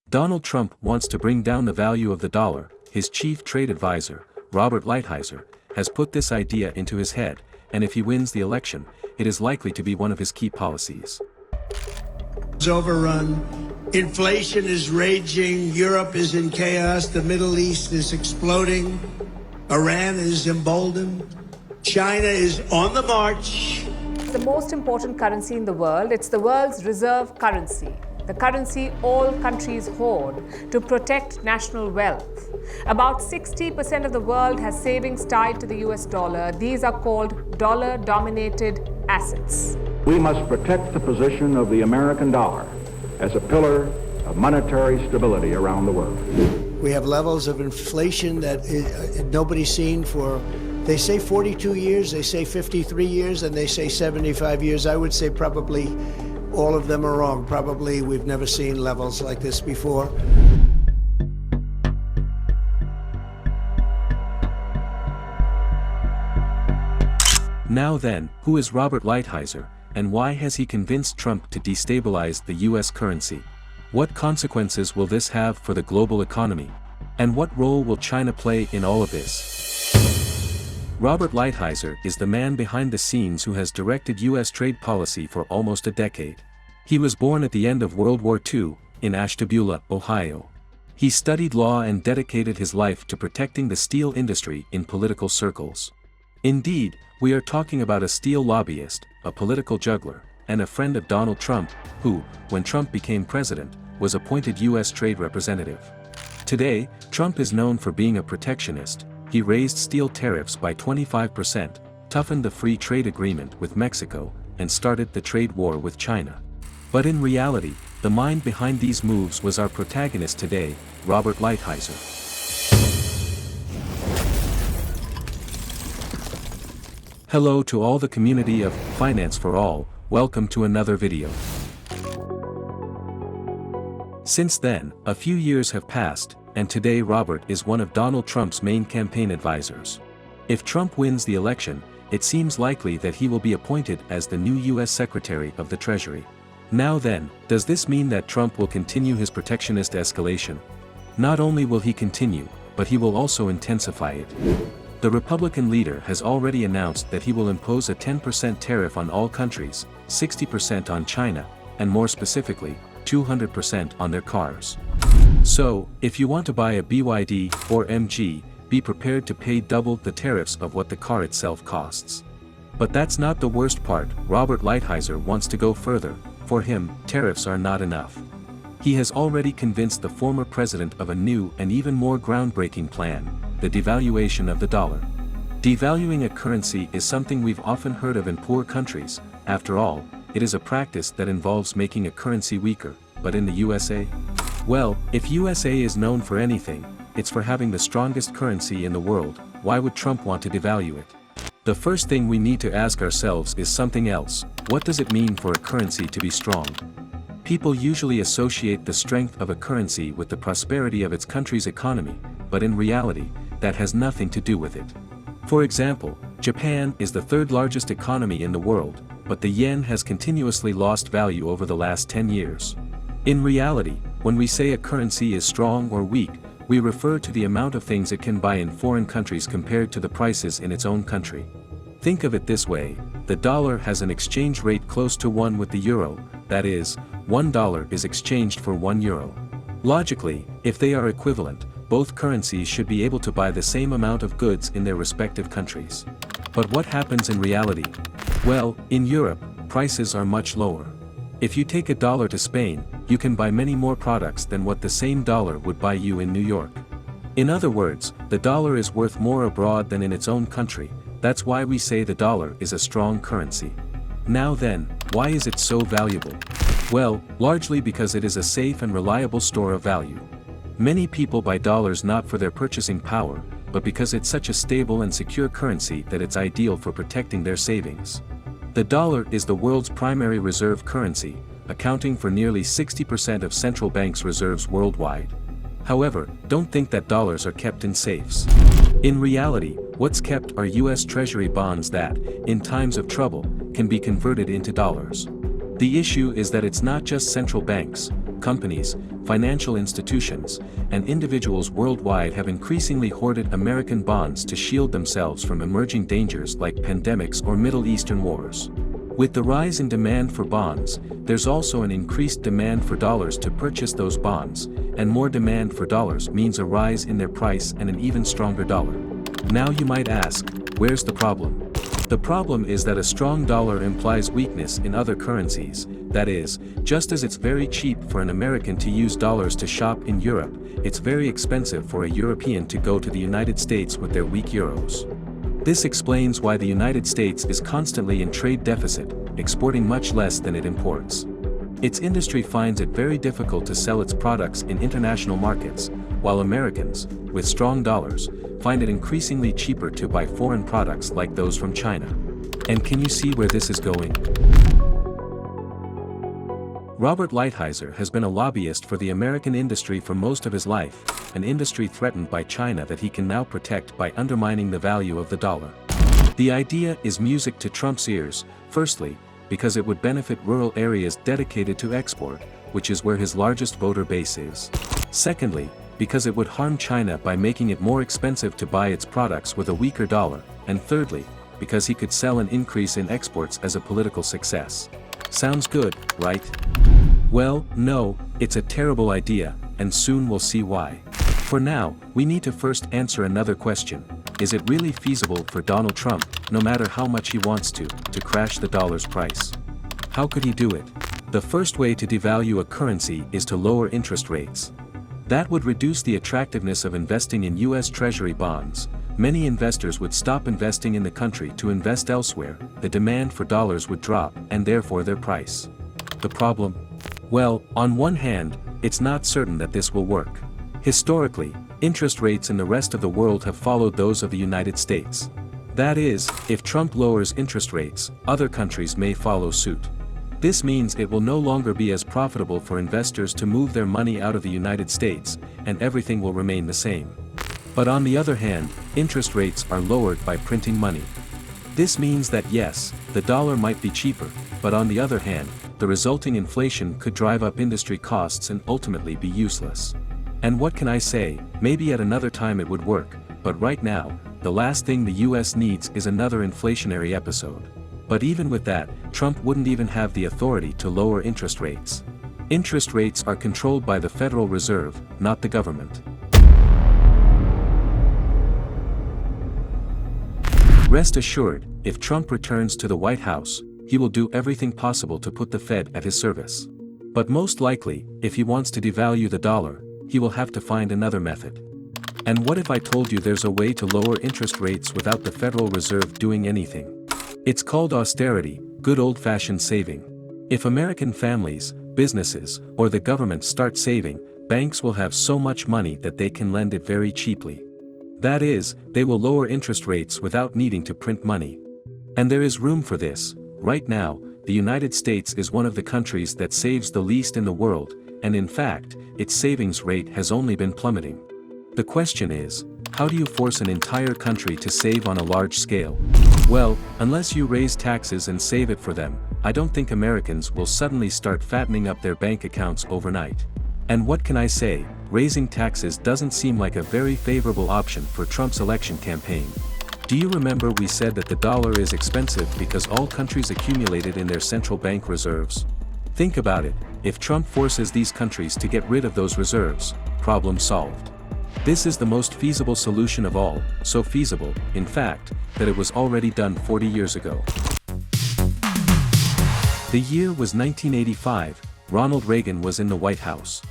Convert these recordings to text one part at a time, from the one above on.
Donald Trump wants to bring down the value of the dollar. His chief trade advisor, Robert Lighthizer, has put this idea into his head, and if he wins the election, it is likely to be one of his key policies. It's overrun. Inflation is raging. Europe is in chaos. The Middle East is exploding. Iran is emboldened. China is on the march. The most important currency in the world, it's the world's reserve currency. The currency all countries hoard to protect national wealth. About 60% of the world has savings tied to the US dollar. These are called dollar-dominated assets. We must protect the position of the American dollar as a pillar of monetary stability around the world. We have levels of inflation that nobody's seen for, they say 42 years, they say 53 years, and they say 75 years. I would say probably all of them are wrong. Probably we've never seen levels like this before. Now then, who is Robert Lighthizer, and why has he convinced Trump to destabilize the US currency? What consequences will this have for the global economy? And what role will China play in all of this? Robert Lighthizer is the man behind the scenes who has directed US trade policy for almost a decade. He was born at the end of World War II, in Ashtabula, Ohio. He studied law and dedicated his life to protecting the steel industry in political circles. Indeed, we are talking about a steel lobbyist, a political juggler, and a friend of Donald Trump, who, when Trump became president, was appointed US trade representative. Today, Trump is known for being a protectionist. He raised steel tariffs by 25%, toughened the free trade agreement with Mexico, and started the trade war with China. But in reality, the mind behind these moves was our protagonist today, Robert Lighthizer. Hello to all the community of Finance for All, welcome to another video. Since then, a few years have passed, and today Robert is one of Donald Trump's main campaign advisors. If Trump wins the election, it seems likely that he will be appointed as the new US Secretary of the Treasury. Now then, does this mean that Trump will continue his protectionist escalation? Not only will he continue, but he will also intensify it. The Republican leader has already announced that he will impose a 10% tariff on all countries, 60% on China, and more specifically, 200% on their cars. So, if you want to buy a BYD or MG, be prepared to pay double the tariffs of what the car itself costs. But that's not the worst part. Robert Lighthizer wants to go further. For him, tariffs are not enough. He has already convinced the former president of a new and even more groundbreaking plan, the devaluation of the dollar. Devaluing a currency is something we've often heard of in poor countries. After all, it is a practice that involves making a currency weaker. But in the USA? Well, if USA is known for anything, it's for having the strongest currency in the world. Why would Trump want to devalue it? The first thing we need to ask ourselves is something else. What does it mean for a currency to be strong? People usually associate the strength of a currency with the prosperity of its country's economy, but in reality, that has nothing to do with it. For example, Japan is the third largest economy in the world, but the yen has continuously lost value over the last 10 years. In reality, when we say a currency is strong or weak, we refer to the amount of things it can buy in foreign countries compared to the prices in its own country. Think of it this way, the dollar has an exchange rate close to 1 with the euro, that is, $1 is exchanged for 1 euro. Logically, if they are equivalent, both currencies should be able to buy the same amount of goods in their respective countries. But what happens in reality? Well, in Europe, prices are much lower. If you take a dollar to Spain, you can buy many more products than what the same dollar would buy you in New York. In other words, the dollar is worth more abroad than in its own country. That's why we say the dollar is a strong currency. Now then, why is it so valuable? Well, largely because it is a safe and reliable store of value. Many people buy dollars not for their purchasing power, but because it's such a stable and secure currency that it's ideal for protecting their savings. The dollar is the world's primary reserve currency, accounting for nearly 60% of central banks' reserves worldwide. However, don't think that dollars are kept in safes. In reality, what's kept are US Treasury bonds that, in times of trouble, can be converted into dollars. The issue is that it's not just central banks, companies, financial institutions, and individuals worldwide have increasingly hoarded American bonds to shield themselves from emerging dangers like pandemics or Middle Eastern wars. With the rise in demand for bonds, there's also an increased demand for dollars to purchase those bonds, and more demand for dollars means a rise in their price and an even stronger dollar. Now you might ask, where's the problem? The problem is that a strong dollar implies weakness in other currencies. That is, just as it's very cheap for an American to use dollars to shop in Europe, it's very expensive for a European to go to the United States with their weak euros. This explains why the United States is constantly in trade deficit, exporting much less than it imports. Its industry finds it very difficult to sell its products in international markets, while Americans, with strong dollars, find it increasingly cheaper to buy foreign products like those from China. And can you see where this is going? Robert Lighthizer has been a lobbyist for the American industry for most of his life, an industry threatened by China that he can now protect by undermining the value of the dollar. The idea is music to Trump's ears, firstly, because it would benefit rural areas dedicated to export, which is where his largest voter base is. Secondly, because it would harm China by making it more expensive to buy its products with a weaker dollar, and thirdly, because he could sell an increase in exports as a political success. Sounds good, right? Well, no, it's a terrible idea, and soon we'll see why. For now, we need to first answer another question. Is it really feasible for Donald Trump, no matter how much he wants to crash the dollar's price? How could he do it? The first way to devalue a currency is to lower interest rates. That would reduce the attractiveness of investing in U.S. Treasury bonds. Many investors would stop investing in the country to invest elsewhere, the demand for dollars would drop, and therefore their price. The problem? Well, on one hand, it's not certain that this will work. Historically, interest rates in the rest of the world have followed those of the United States. That is, if Trump lowers interest rates, other countries may follow suit. This means it will no longer be as profitable for investors to move their money out of the United States, and everything will remain the same. But on the other hand, interest rates are lowered by printing money. This means that yes, the dollar might be cheaper, but on the other hand, the resulting inflation could drive up industry costs and ultimately be useless. And what can I say, maybe at another time it would work, but right now, the last thing the US needs is another inflationary episode. But even with that, Trump wouldn't even have the authority to lower interest rates. Interest rates are controlled by the Federal Reserve, not the government. Rest assured, if Trump returns to the White House, he will do everything possible to put the Fed at his service. But most likely, if he wants to devalue the dollar, he will have to find another method. And what if I told you there's a way to lower interest rates without the Federal Reserve doing anything? It's called austerity, good old-fashioned saving. If American families, businesses, or the government start saving, banks will have so much money that they can lend it very cheaply. That is, they will lower interest rates without needing to print money. And there is room for this. Right now, the United States is one of the countries that saves the least in the world, and in fact, its savings rate has only been plummeting. The question is, how do you force an entire country to save on a large scale? Well, unless you raise taxes and save it for them, I don't think Americans will suddenly start fattening up their bank accounts overnight. And what can I say, raising taxes doesn't seem like a very favorable option for Trump's election campaign. Do you remember we said that the dollar is expensive because all countries accumulated in their central bank reserves? Think about it, if Trump forces these countries to get rid of those reserves, problem solved. This is the most feasible solution of all, so feasible, in fact, that it was already done 40 years ago. The year was 1985, Ronald Reagan was in the White House.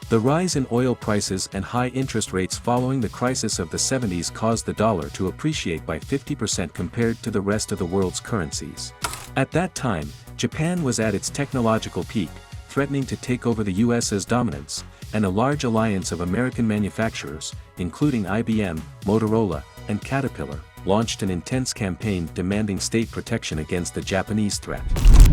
The rise in oil prices and high interest rates following the crisis of the 70s caused the dollar to appreciate by 50% compared to the rest of the world's currencies. At that time, Japan was at its technological peak, threatening to take over the US's dominance, and a large alliance of American manufacturers, including IBM, Motorola, and Caterpillar, launched an intense campaign demanding state protection against the Japanese threat.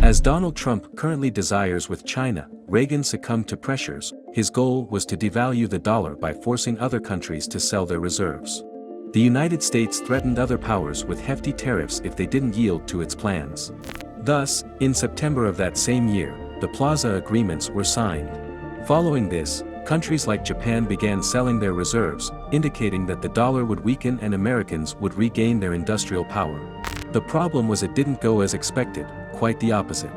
As Donald Trump currently desires with China, Reagan succumbed to pressures. His goal was to devalue the dollar by forcing other countries to sell their reserves. The United States threatened other powers with hefty tariffs if they didn't yield to its plans. Thus, in September of that same year, the Plaza Agreements were signed. Following this, countries like Japan began selling their reserves, indicating that the dollar would weaken and Americans would regain their industrial power. The problem was it didn't go as expected, quite the opposite.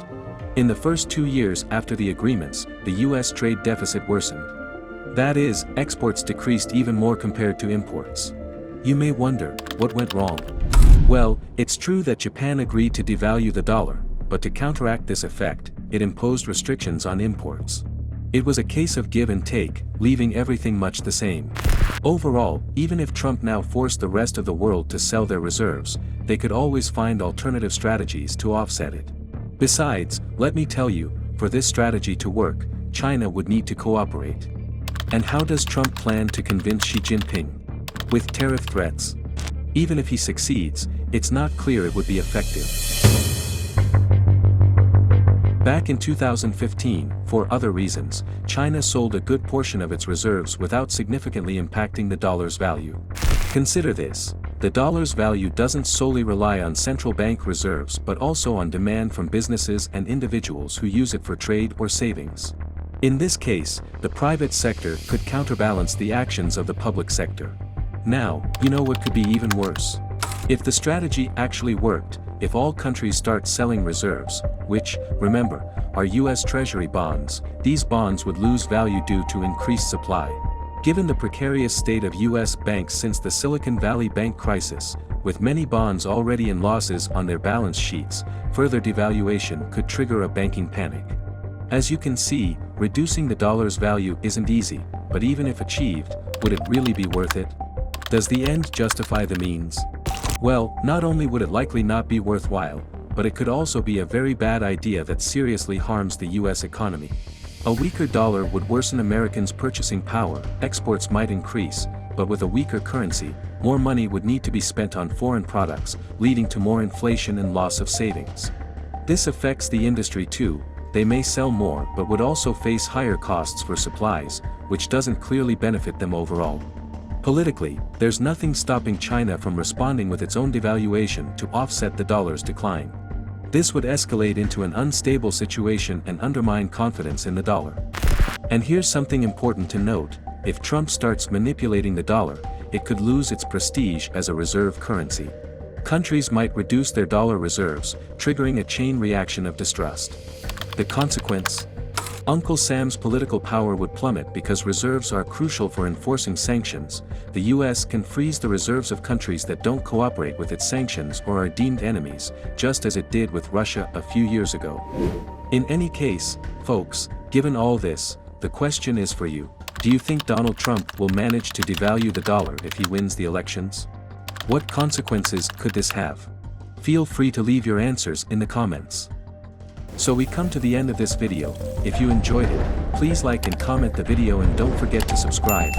In the first 2 years after the agreements, the US trade deficit worsened. That is, exports decreased even more compared to imports. You may wonder, what went wrong? Well, it's true that Japan agreed to devalue the dollar, but to counteract this effect, it imposed restrictions on imports. It was a case of give and take, leaving everything much the same. Overall, even if Trump now forced the rest of the world to sell their reserves, they could always find alternative strategies to offset it. Besides, let me tell you, for this strategy to work, China would need to cooperate. And how does Trump plan to convince Xi Jinping? With tariff threats. Even if he succeeds, it's not clear it would be effective. Back in 2015, for other reasons, China sold a good portion of its reserves without significantly impacting the dollar's value. Consider this: the dollar's value doesn't solely rely on central bank reserves but also on demand from businesses and individuals who use it for trade or savings. In this case, the private sector could counterbalance the actions of the public sector. Now, you know what could be even worse? If the strategy actually worked, if all countries start selling reserves, which, remember, are US Treasury bonds, these bonds would lose value due to increased supply. Given the precarious state of US banks since the Silicon Valley Bank crisis, with many bonds already in losses on their balance sheets, further devaluation could trigger a banking panic. As you can see, reducing the dollar's value isn't easy, but even if achieved, would it really be worth it? Does the end justify the means? Well, not only would it likely not be worthwhile, but it could also be a very bad idea that seriously harms the US economy. A weaker dollar would worsen Americans' purchasing power, exports might increase, but with a weaker currency, more money would need to be spent on foreign products, leading to more inflation and loss of savings. This affects the industry too. They may sell more but would also face higher costs for supplies, which doesn't clearly benefit them overall. Politically, there's nothing stopping China from responding with its own devaluation to offset the dollar's decline. This would escalate into an unstable situation and undermine confidence in the dollar. And here's something important to note: if Trump starts manipulating the dollar, it could lose its prestige as a reserve currency. Countries might reduce their dollar reserves, triggering a chain reaction of distrust. The consequence? Uncle Sam's political power would plummet because reserves are crucial for enforcing sanctions. The US can freeze the reserves of countries that don't cooperate with its sanctions or are deemed enemies, just as it did with Russia a few years ago. In any case, folks, given all this, the question is for you: do you think Donald Trump will manage to devalue the dollar if he wins the elections? What consequences could this have? Feel free to leave your answers in the comments. So we come to the end of this video. If you enjoyed it, please like and comment the video and don't forget to subscribe.